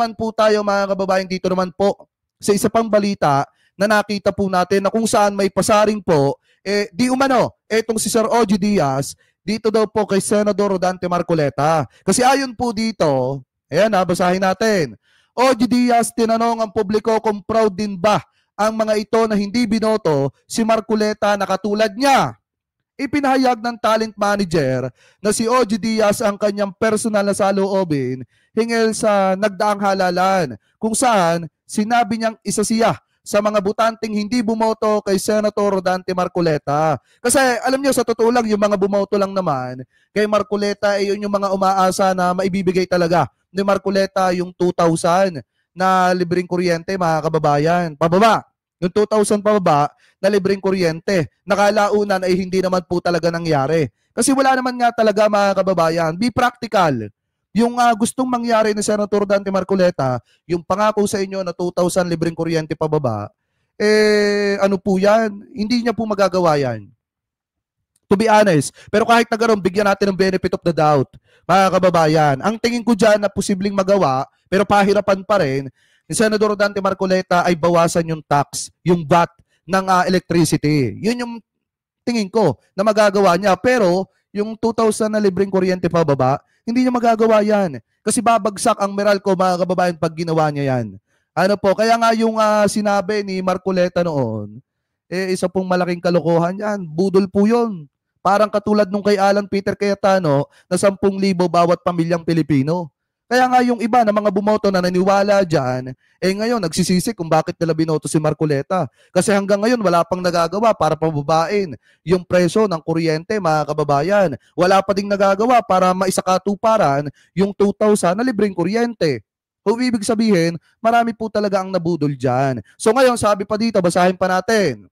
naman po tayo mga kababayan dito naman po sa isa pang balita na nakita po natin na kung saan may pasaring po, di umano, etong si Sir Ogie Diaz, dito daw po kay Senador Rodante Marcoleta. Kasi ayon po dito, ayan basahin natin. Ogie Diaz, tinanong ang publiko kung proud din ba ang mga ito na hindi binoto si Marcoleta na katulad niya. Ipinahayag ng talent manager na si Ogie Diaz ang kanyang personal na saloobin hinggil sa nagdaang halalan kung saan sinabi niyang isa siya sa mga butanteng hindi bumoto kay Senator Rodante Marcoleta. Kasi alam niyo sa totoo lang yung mga bumoto lang naman kay Marcoleta ay yun yung mga umaasa na maibibigay talaga ni Marcoleta yung 2,000 na libreng kuryente mga kababayan. Pababa. Yung 2,000 pababa na libreng kuryente. Nakalaunan ay hindi naman po talaga nangyari. Kasi wala naman nga talaga mga kababayan. Be practical. Yung gustong mangyari ni Senator Dante Marcoleta, yung pangako sa inyo na 2,000 libreng kuryente pababa, ano po yan? Hindi niya po magagawa yan. To be honest. Pero kahit na ganoon, bigyan natin ng benefit of the doubt, mga kababayan. Ang tingin ko dyan na posibleng magawa, pero pahirapan pa rin, ni Senador Dante Marcoleta ay bawasan yung tax, yung VAT ng electricity. Yun yung tingin ko na magagawa niya. Pero yung 2,000 na libreng kuryente pababa, hindi niya magagawa yan. Kasi babagsak ang Meralco mga kababayan pag ginawa niya yan. Ano po, kaya nga yung sinabi ni Marcoleta noon, isa pong malaking kalokohan yan. Budol po yun. Parang katulad nung kay Alan Peter Cayetano na 10,000 bawat pamilyang Pilipino. Kaya nga yung iba na mga bumoto na naniwala dyan, ngayon nagsisisi kung bakit nila binoto si Marcoleta. Kasi hanggang ngayon wala pang nagagawa para pababain yung presyo ng kuryente mga kababayan. Wala pa ding nagagawa para maisakatuparan yung 2,000 na libreng kuryente. So, ibig sabihin, marami po talaga ang nabudol dyan. So ngayon, sabi pa dito, basahin pa natin.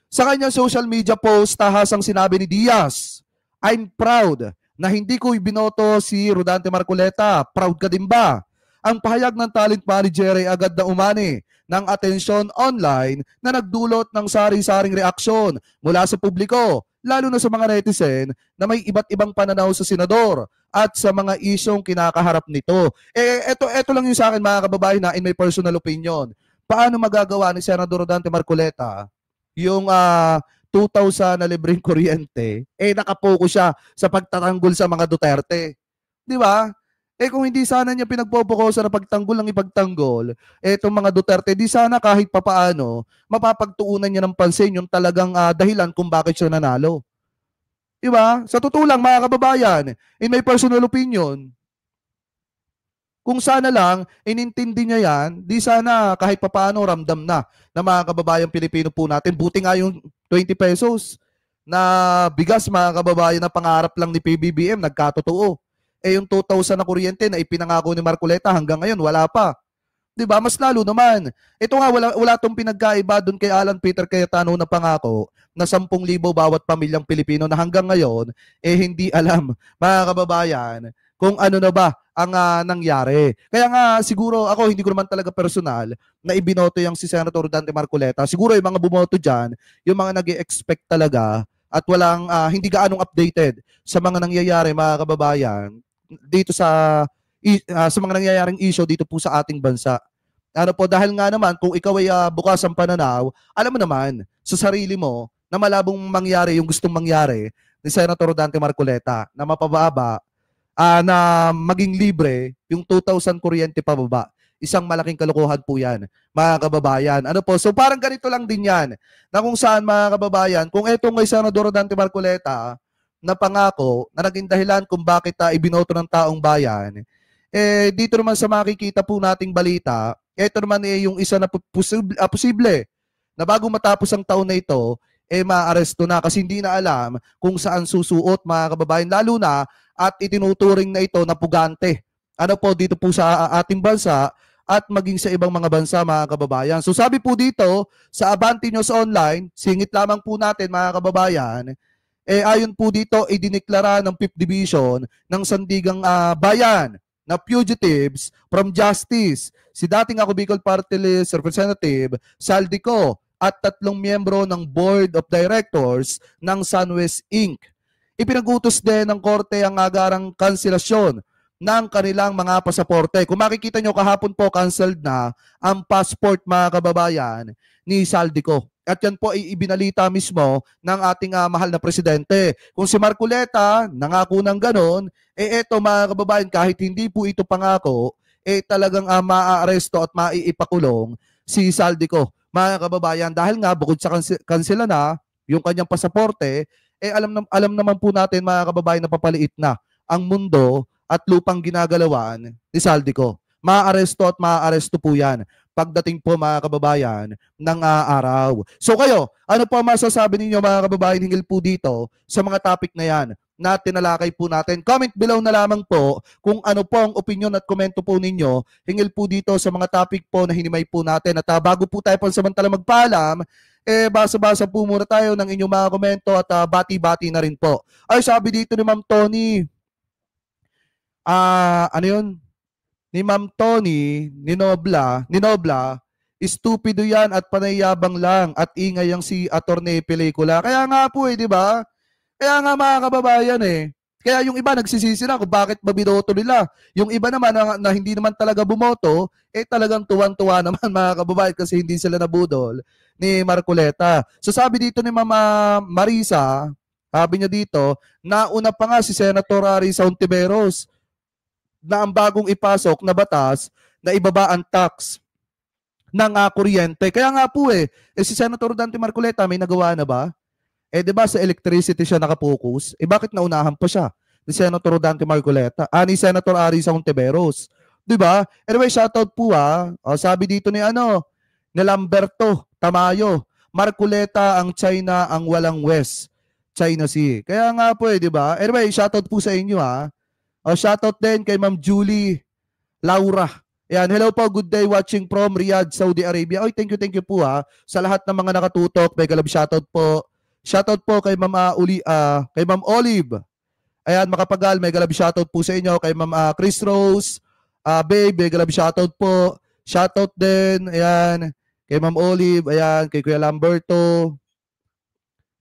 Sa kanyang social media post, tahasang sinabi ni Diaz, I'm proud na hindi ko ibinoto si Rodante Marcoleta. Proud ka din ba? Ang pahayag ng talent manager ay agad na umani ng atensyon online na nagdulot ng sari-saring reaksyon mula sa publiko, lalo na sa mga netizen na may iba't ibang pananaw sa senador at sa mga isyong kinakaharap nito. Ito lang yung sa akin mga kababayan na in my personal opinion. Paano magagawa ni Senador Rodante Marcoleta yung 2,000 na libreng kuryente, nakapokus siya sa pagtatanggol sa mga Duterte. Di ba? Kung hindi sana niya pinagpopokusan na pagtanggol ng ipagtanggol, itong mga Duterte, di sana kahit papaano, mapapagtuunan niya ng pansin yung talagang dahilan kung bakit siya nanalo. Di ba? Sa totoo lang, mga kababayan, in my personal opinion, kung sana lang, inintindi niya yan, di sana kahit papaano ramdam na mga kababayan Pilipino po natin. Buti nga yung 20 pesos na bigas mga kababayan na pangarap lang ni PBBM, nagkatotoo. Yung 2,000 na kuryente na ipinangako ni Marcoleta hanggang ngayon, wala pa. Diba? Mas lalo naman. Ito nga, wala tong pinagkaiba doon kay Alan Peter Cayetano na pangako na 10,000 bawat pamilyang Pilipino na hanggang ngayon, hindi alam, mga kababayan, kung ano na ba ang nangyari. Kaya nga siguro ako hindi ko naman talaga personal na ibinoto yung si Senator Dante Marcoleta. Siguro yung mga bumoto dyan, yung mga nag-expect talaga at walang hindi gaanong updated sa mga nangyayari mga kababayan dito sa mga nangyayaring issue dito po sa ating bansa. Ano po, dahil nga naman kung ikaw ay bukas ang pananaw, alam mo naman sa sarili mo na malabong mangyari yung gustong mangyari ni Senator Dante Marcoleta na mapababa na maging libre yung 2,000 kuryente pababa. Isang malaking kalokohan po yan, mga kababayan. Ano po? So parang ganito lang din yan, na kung saan mga kababayan, kung etong kay Senador Dante Marcoleta na pangako na naging dahilan kung bakit ibinoto ng taong bayan, dito naman sa makikita po nating balita, ito naman yung isa na posible na bago matapos ang taon na ito, maaresto na kasi hindi na alam kung saan susuot mga kababayan, lalo na at itinuturing na ito na pugante. Ano po dito po sa ating bansa at maging sa ibang mga bansa mga kababayan. So sabi po dito sa Abante News Online, singit lamang po natin mga kababayan, ayon po dito idineklara ng 5th Division ng Sandigang Bayan na fugitives from justice si dating Ako Bicol Party List Representative Saldico at 3 miyembro ng Board of Directors ng Sunwest Inc. Ipinag-utos din ng korte ang agarang kanselasyon ng kanilang mga pasaporte. Kung makikita nyo kahapon po, canceled na ang passport mga kababayan ni Saldico. At yan po ay ibinalita mismo ng ating mahal na presidente. Kung si Marcoleta nangako ng ganon, eto mga kababayan, kahit hindi po ito pangako, talagang maaaresto at maiipakulong si Saldico. Mga kababayan, dahil nga bukod sa kansela na yung kanyang pasaporte, alam naman po natin mga kababayan na papaliit na ang mundo at lupang ginagalawan ni Saldico. Maaaresto at maaaresto po yan pagdating po mga kababayan ng araw. So kayo, ano po masasabi ninyo mga kababayan hinggil po dito sa mga topic na yan na tinalakay po natin? Comment below na lamang po kung ano po ang opinion at komento po ninyo hinggil po dito sa mga topic po na hinimay po natin. At bago po tayo pansamantala magpaalam, basa-basa po muna tayo ng inyong mga komento at bati-bati na rin po. Ay, sabi dito ni Ma'am Tony, ano yun? Ni Ma'am Tony, ni Nobla, stupido yan at panayabang lang at ingay ang si Attorney Pelikula. Kaya nga po di ba? Kaya nga mga kababayan Kaya yung iba nagsisisi na kung bakit ba binoto nila. Yung iba naman na hindi naman talaga bumoto, talagang tuwan-tuwa naman mga kababayan kasi hindi sila nabudol ni Marcoleta. So sabi dito ni Mama Marisa, sabi niya dito, nauna pa nga si Senator Risa Hontiveros na ang bagong ipasok na batas na ibaba ang tax ng kuryente. Kaya nga po si Senator Dante Marcoleta may nagawa na ba? Di ba sa electricity siya nakapokus? Bakit naunahan pa siya ni Senator Dante Marcoleta? Ni Senator Risa Hontiveros. Di ba? Anyway, shoutout po sabi dito ni ni Lamberto Tamayo, Marcoleta ang China ang walang West China Sea. Kaya nga po di ba? Anyway, shoutout po sa inyo shoutout din kay Ma'am Julie Laura. Ayan, hello po, good day watching from Riyadh, Saudi Arabia. Oy, thank you po sa lahat ng mga nakatutok. Mega love shoutout po. Shoutout po kay Ma'am kay Ma'am Olive. Ayan, Makapagal, mega love shoutout po sa inyo kay Ma'am Chris Rose. Babe, mega love shoutout po. Shoutout din, ayan, kay Ma'am Olive, ayan, kay Kuya Lamberto.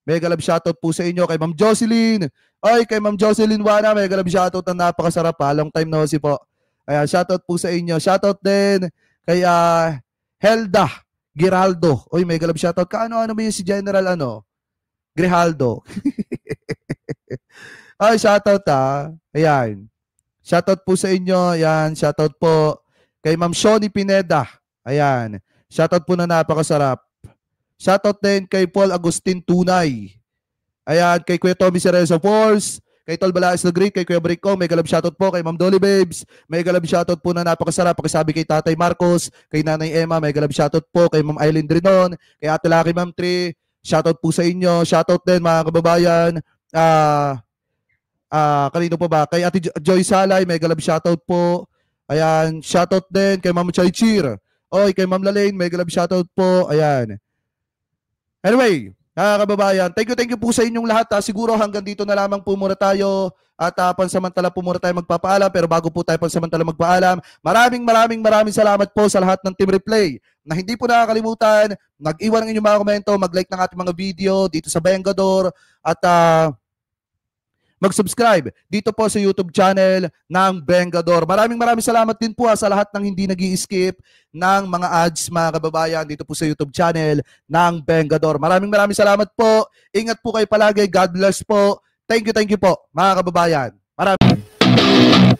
Mega love shoutout po sa inyo kay Ma'am Jocelyn. Oy, kay Ma'am Jocelyn Wana, mega love shoutout na napakasarap long time no si po. Ayan, shoutout po sa inyo. Shoutout din kay Helda Giraldo. Oy, mega love shoutout. Ano ba yung si General Grijaldo. Ay, shoutout Ayan. Shoutout po sa inyo. Ayan, shoutout po kay Ma'am Shoni Pineda. Ayan. Shoutout po na napakasarap. Shoutout din kay Paul Agustin Tunay. Ayan, kay Kuya Tommy Cerezo Force, kay Tol Balaes the Great, kay Kuya Brico, may galab shoutout po, kay Ma'am Dolly Babes, may galab shoutout po na napakasarap, pakisabi kay Tatay Marcos, kay Nanay Emma, may galab shoutout po, kay Ma'am Eileen Drinon, kay Ate Laki Ma'am Tri, shoutout po sa inyo, shoutout din mga kababayan, kanino po ba? Kay Ate Joy Salay, may galab shoutout po, ayan, shoutout din kay Ma'am Choy Cheer, oy, kay Ma'am Lalaine, may galab shoutout po, ayan. Anyway, kababayan, thank you po sa inyong lahat. Siguro hanggang dito na lamang po muna tayo at pansamantala po muna tayo magpapaalam. Pero bago po tayo pansamantala magpaalam, maraming salamat po sa lahat ng Team Replay na hindi po nakakalimutan, mag-iwan ng inyong mga komento, mag-like ng ating mga video dito sa Bengador at mag-subscribe dito po sa YouTube channel ng Bengador. Maraming salamat din po sa lahat ng hindi nag-i-skip ng mga ads mga kababayan dito po sa YouTube channel ng Bengador. Maraming salamat po. Ingat po kayo palagi. God bless po. Thank you po mga kababayan. Maraming